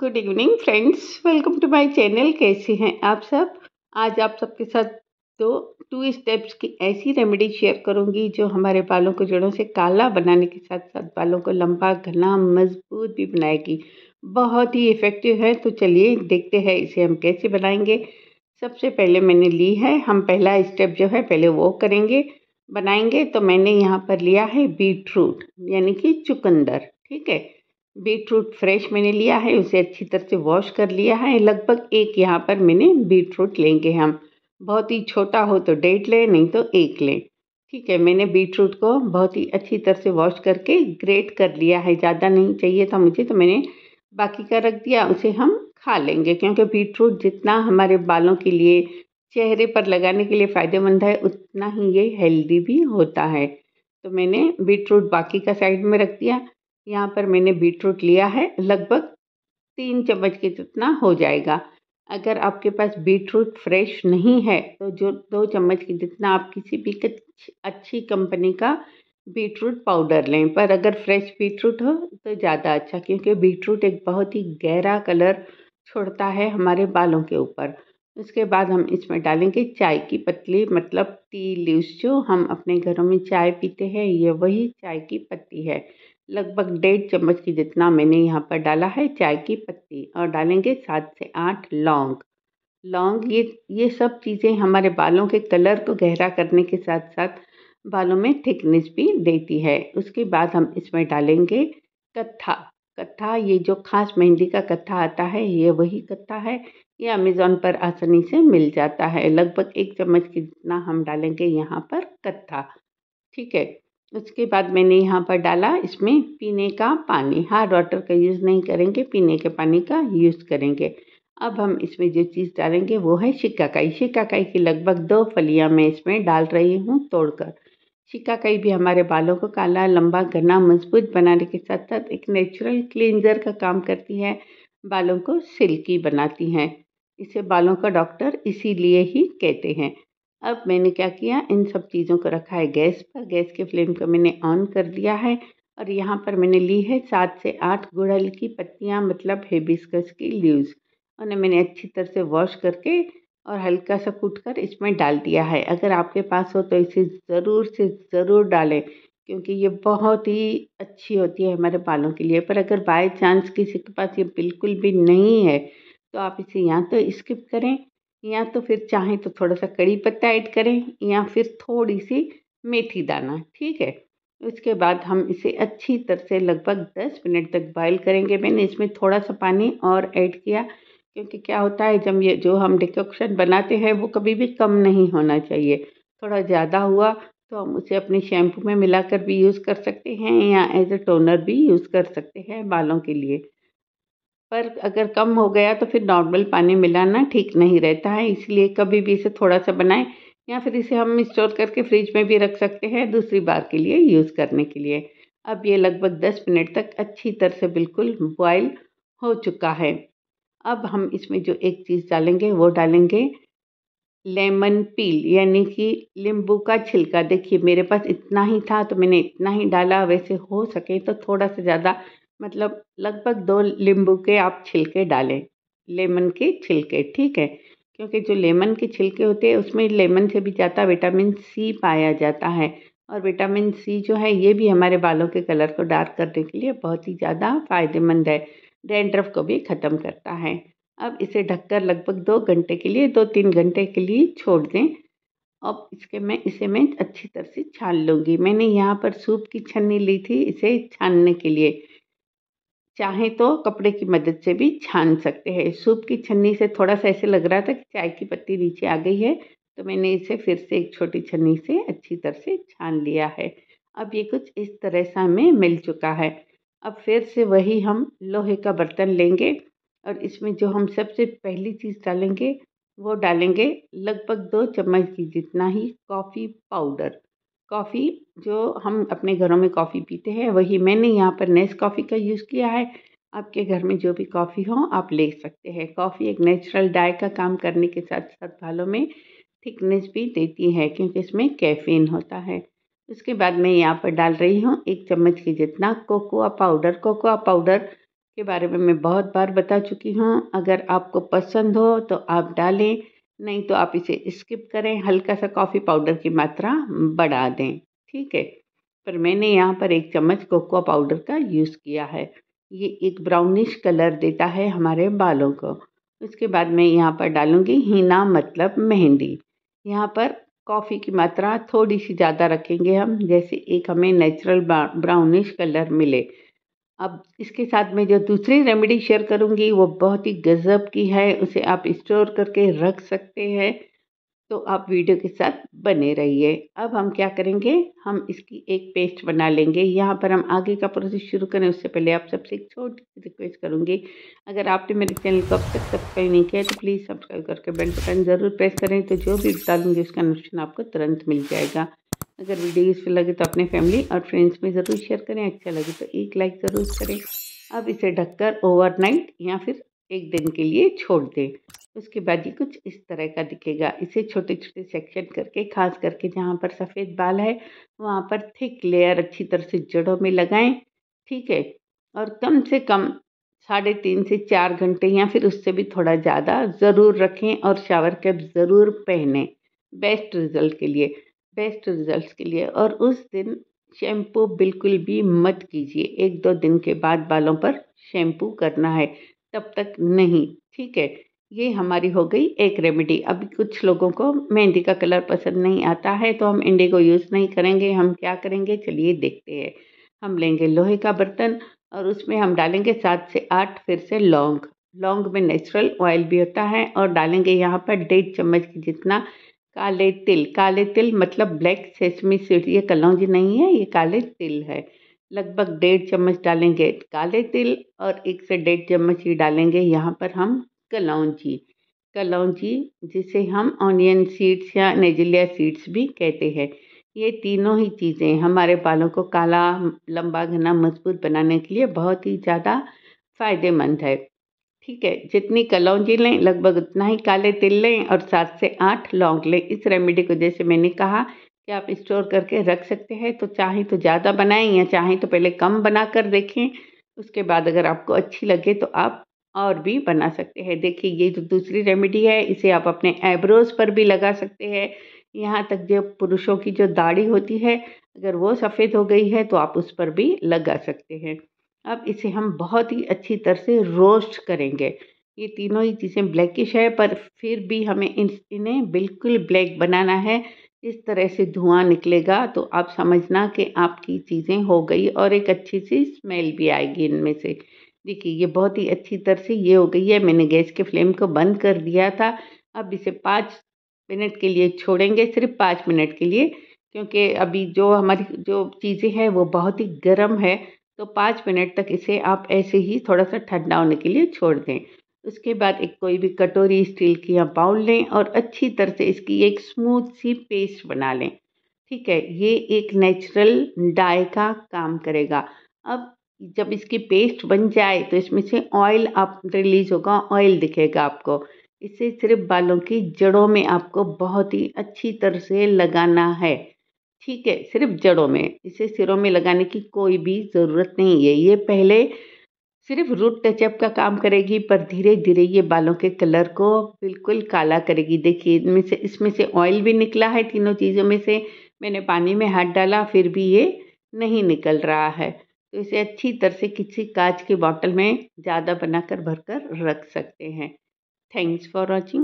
Good evening friends, welcome to my channel. कैसे हैं आप सब? आज आप सबके साथ दो टू स्टेप्स की ऐसी रेमेडी शेयर करूंगी जो हमारे बालों को जड़ों से काला बनाने के साथ साथ बालों को लंबा, घना, मजबूत भी बनाएगी। बहुत ही इफ़ेक्टिव है। तो चलिए देखते हैं इसे हम कैसे बनाएंगे। सबसे पहले मैंने ली है, हम पहला स्टेप जो है पहले वो करेंगे, बनाएंगे। तो मैंने यहाँ पर लिया है बीट रूट यानी कि चुकंदर। ठीक है, बीट रूट फ्रेश मैंने लिया है, उसे अच्छी तरह से वॉश कर लिया है। लगभग एक यहाँ पर मैंने बीट रूट लेंगे हम। बहुत ही छोटा हो तो 1.5 लें, नहीं तो 1 लें। ठीक है, मैंने बीट रूट को बहुत ही अच्छी तरह से वॉश करके ग्रेट कर लिया है। ज़्यादा नहीं चाहिए था मुझे, तो मैंने बाकी का रख दिया। उसे हम खा लेंगे क्योंकि बीट रूट जितना हमारे बालों के लिए, चेहरे पर लगाने के लिए फ़ायदेमंद है, उतना ही ये हेल्दी भी होता है। तो मैंने बीट रूट बाकी का साइड में रख दिया। यहाँ पर मैंने बीट रूट लिया है, लगभग 3 चम्मच के जितना हो जाएगा। अगर आपके पास बीट रूट फ्रेश नहीं है तो जो 2 चम्मच के जितना आप किसी भी अच्छी कंपनी का बीट रूट पाउडर लें। पर अगर फ्रेश बीट रूट हो तो ज़्यादा अच्छा, क्योंकि बीट रूट एक बहुत ही गहरा कलर छोड़ता है हमारे बालों के ऊपर। उसके बाद हम इसमें डालेंगे चाय की पत्ती, मतलब टी लीव्स। जो हम अपने घरों में चाय पीते हैं, ये वही चाय की पत्ती है। लगभग 1.5 चम्मच की जितना मैंने यहाँ पर डाला है चाय की पत्ती, और डालेंगे 7 से 8 लौंग। लौंग ये सब चीज़ें हमारे बालों के कलर को गहरा करने के साथ साथ बालों में थिकनेस भी देती है। उसके बाद हम इसमें डालेंगे कत्था। कत्था, ये जो खास मेहंदी का कत्था आता है, ये वही कत्था है। ये अमेज़न पर आसानी से मिल जाता है। लगभग 1 चम्मच की जितना हम डालेंगे यहाँ पर कत्था। ठीक है, उसके बाद मैंने यहाँ पर डाला इसमें पीने का पानी। हार्ड वाटर का यूज़ नहीं करेंगे, पीने के पानी का यूज़ करेंगे। अब हम इसमें जो चीज़ डालेंगे वो है शिकाकाई। शिकाकाई की लगभग 2 फलियाँ मैं इसमें डाल रही हूँ तोड़कर। शिकाकाई भी हमारे बालों को काला, लंबा, घना, मजबूत बनाने के साथ साथ एक नेचुरल क्लींजर का काम करती है। बालों को सिल्की बनाती हैं। इसे बालों का डॉक्टर इसीलिए ही कहते हैं। अब मैंने क्या किया, इन सब चीज़ों को रखा है गैस पर। गैस के फ्लेम को मैंने ऑन कर दिया है, और यहाँ पर मैंने ली है 7 से 8 गुड़हल की पत्तियाँ, मतलब हिबिस्कस की लीव्स। उन्हें मैंने अच्छी तरह से वॉश करके और हल्का सा कूट कर इसमें डाल दिया है। अगर आपके पास हो तो इसे ज़रूर से ज़रूर डालें, क्योंकि ये बहुत ही अच्छी होती है हमारे बालों के लिए। पर अगर बाय चांस किसी के पास ये बिल्कुल भी नहीं है तो आप इसे या तो स्किप करें, या तो फिर चाहें तो थोड़ा सा कड़ी पत्ता ऐड करें, या फिर थोड़ी सी मेथी दाना। ठीक है, उसके बाद हम इसे अच्छी तरह से लगभग 10 मिनट तक बॉईल करेंगे। मैंने इसमें थोड़ा सा पानी और ऐड किया, क्योंकि क्या होता है, जब ये जो हम डिकॉक्शन बनाते हैं वो कभी भी कम नहीं होना चाहिए। थोड़ा ज़्यादा हुआ तो हम उसे अपने शैम्पू में मिलाकर भी यूज़ कर सकते हैं, या एज ए टोनर भी यूज़ कर सकते हैं बालों के लिए। पर अगर कम हो गया तो फिर नॉर्मल पानी मिलाना ठीक नहीं रहता है। इसलिए कभी भी इसे थोड़ा सा बनाएं, या फिर इसे हम स्टोर करके फ्रिज में भी रख सकते हैं दूसरी बार के लिए यूज़ करने के लिए। अब ये लगभग 10 मिनट तक अच्छी तरह से बिल्कुल बॉयल हो चुका है। अब हम इसमें जो एक चीज़ डालेंगे वो डालेंगे लेमन पील, यानी कि नींबू का छिलका। देखिए मेरे पास इतना ही था तो मैंने इतना ही डाला। वैसे हो सके तो थोड़ा सा ज़्यादा, मतलब लगभग 2 नींबू के आप छिलके डालें, लेमन के छिलके। ठीक है, क्योंकि जो लेमन के छिलके होते हैं उसमें लेमन से भी ज़्यादा विटामिन सी पाया जाता है। और विटामिन सी जो है ये भी हमारे बालों के कलर को डार्क करने के लिए बहुत ही ज़्यादा फ़ायदेमंद है। डैंड्रफ को भी ख़त्म करता है। अब इसे ढककर लगभग 2 घंटे के लिए, 2-3 घंटे के लिए छोड़ दें। अब इसे मैं अच्छी तरह से छान लूँगी। मैंने यहाँ पर सूप की छन्नी ली थी इसे छानने के लिए। चाहें तो कपड़े की मदद से भी छान सकते हैं। सूप की छन्नी से थोड़ा-सा ऐसे लग रहा था कि चाय की पत्ती नीचे आ गई है, तो मैंने इसे फिर से एक छोटी छन्नी से अच्छी तरह से छान लिया है। अब ये कुछ इस तरह से हमें मिल चुका है। अब फिर से वही हम लोहे का बर्तन लेंगे, और इसमें जो हम सबसे पहली चीज़ डालेंगे वो डालेंगे लगभग 2 चम्मच की जितना ही कॉफ़ी पाउडर। कॉफ़ी जो हम अपने घरों में कॉफ़ी पीते हैं वही। मैंने यहाँ पर नेस्कॉफ़ी का यूज़ किया है। आपके घर में जो भी कॉफ़ी हो आप ले सकते हैं। कॉफ़ी एक नेचुरल डाई का काम करने के साथ साथ बालों में थिकनेस भी देती है, क्योंकि इसमें कैफ़ीन होता है। उसके बाद मैं यहाँ पर डाल रही हूँ 1 चम्मच की जितना कोकोआ पाउडर। कोकोआ पाउडर के बारे में मैं बहुत बार बता चुकी हूँ। अगर आपको पसंद हो तो आप डालें, नहीं तो आप इसे स्किप करें। हल्का सा कॉफ़ी पाउडर की मात्रा बढ़ा दें, ठीक है। पर मैंने यहाँ पर 1 चम्मच कोकोआ पाउडर का यूज़ किया है। ये एक ब्राउनिश कलर देता है हमारे बालों को। उसके बाद मैं यहाँ पर डालूँगी हीना, मतलब मेहंदी। यहाँ पर कॉफ़ी की मात्रा थोड़ी सी ज़्यादा रखेंगे हम, जैसे एक हमें नेचुरल ब्राउनिश कलर मिले। अब इसके साथ में जो दूसरी रेमेडी शेयर करूँगी वो बहुत ही गज़ब की है, उसे आप स्टोर करके रख सकते हैं। तो आप वीडियो के साथ बने रहिए। अब हम क्या करेंगे, हम इसकी एक पेस्ट बना लेंगे। यहाँ पर हम आगे का प्रोसेस शुरू करें उससे पहले आप सबसे एक छोटी सी रिक्वेस्ट करूँगी, अगर आपने मेरे चैनल को अब तक सब्सक्राइब नहीं किया तो प्लीज़ सब्सक्राइब करके बेल बटन ज़रूर प्रेस करें, तो जो भी डालूँगी उसका नोटिफिकेशन आपको तुरंत मिल जाएगा। अगर वीडियो यूज़फुल लगे तो अपने फैमिली और फ्रेंड्स में ज़रूर शेयर करें, अच्छा लगे तो एक लाइक ज़रूर करें। अब इसे ढककर ओवरनाइट या फिर 1 दिन के लिए छोड़ दें। उसके बाद ये कुछ इस तरह का दिखेगा। इसे छोटे-छोटे सेक्शन करके, खास करके जहाँ पर सफ़ेद बाल है, वहाँ पर थिक लेयर अच्छी तरह से जड़ों में लगाएँ, ठीक है? और कम से कम 3.5 से 4 घंटे या फिर उससे भी थोड़ा ज़्यादा ज़रूर रखें और शावर कैप ज़रूर पहनें, बेस्ट रिज़ल्ट के लिए, बेस्ट रिज़ल्ट्स के लिए। और उस दिन शैम्पू बिल्कुल भी मत कीजिए। 1-2 दिन के बाद बालों पर शैम्पू करना है, तब तक नहीं, ठीक है? ये हमारी हो गई एक रेमेडी। अभी कुछ लोगों को मेहंदी का कलर पसंद नहीं आता है, तो हम इंडिगो यूज़ नहीं करेंगे। हम क्या करेंगे, चलिए देखते हैं। हम लेंगे लोहे का बर्तन और उसमें हम डालेंगे 7 से 8 फिर से लौंग। लौंग में नेचुरल ऑयल भी होता है, और डालेंगे यहाँ पर 1.5 चम्मच की जितना काले तिल। काले तिल मतलब ब्लैक सेसमी सीड, ये कलौंजी नहीं है, ये काले तिल है। लगभग 1.5 चम्मच डालेंगे काले तिल, और 1 से 1.5 चम्मच ही डालेंगे यहाँ पर हम कलौंजी। कलौंजी जिसे हम ऑनियन सीड्स या नेजिलिया सीड्स भी कहते हैं। ये तीनों ही चीज़ें हमारे बालों को काला, लंबा, घना, मजबूत बनाने के लिए बहुत ही ज़्यादा फ़ायदेमंद है। ठीक है, जितनी कलौंजी लें लगभग उतना ही काले तिल लें, और 7 से 8 लौंग लें। इस रेमेडी को जैसे मैंने कहा कि आप स्टोर करके रख सकते हैं, तो चाहें तो ज़्यादा बनाएं या चाहें तो पहले कम बना कर देखें। उसके बाद अगर आपको अच्छी लगे तो आप और भी बना सकते हैं। देखिए, ये जो दूसरी रेमेडी है, इसे आप अपने आईब्रोज़ पर भी लगा सकते हैं। यहाँ तक जो पुरुषों की जो दाढ़ी होती है, अगर वो सफ़ेद हो गई है तो आप उस पर भी लगा सकते हैं। अब इसे हम बहुत ही अच्छी तरह से रोस्ट करेंगे। ये तीनों ही चीज़ें ब्लैकिश है, पर फिर भी हमें इन्हें बिल्कुल ब्लैक बनाना है। इस तरह से धुआं निकलेगा तो आप समझना कि आपकी चीज़ें हो गई, और एक अच्छी सी स्मेल भी आएगी इनमें से। देखिए, ये बहुत ही अच्छी तरह से ये हो गई है। मैंने गैस के फ्लेम को बंद कर दिया था। अब इसे 5 मिनट के लिए छोड़ेंगे, सिर्फ 5 मिनट के लिए, क्योंकि अभी जो हमारी जो चीज़ें हैं वो बहुत ही गर्म है। तो 5 मिनट तक इसे आप ऐसे ही थोड़ा-सा ठंडा होने के लिए छोड़ दें। उसके बाद एक कोई भी कटोरी स्टील की या बाउल लें, और अच्छी तरह से इसकी एक स्मूथ सी पेस्ट बना लें। ठीक है, ये एक नेचुरल डाई का काम करेगा। अब जब इसकी पेस्ट बन जाए तो इसमें से ऑयल आप रिलीज़ होगा, ऑयल दिखेगा आपको। इसे सिर्फ़ बालों की जड़ों में आपको बहुत ही अच्छी तरह से लगाना है। ठीक है, सिर्फ़ जड़ों में, इसे सिरों में लगाने की कोई भी ज़रूरत नहीं है। ये पहले सिर्फ़ रूट टचअप का काम करेगी, पर धीरे-धीरे ये बालों के कलर को बिल्कुल काला करेगी। देखिए, इसमें से ऑयल भी निकला है तीनों चीज़ों में से। मैंने पानी में हाथ डाला फिर भी ये नहीं निकल रहा है। तो इसे अच्छी तरह से किसी काँच की बॉटल में ज़्यादा बनाकर भरकर रख सकते हैं। Thanks for watching.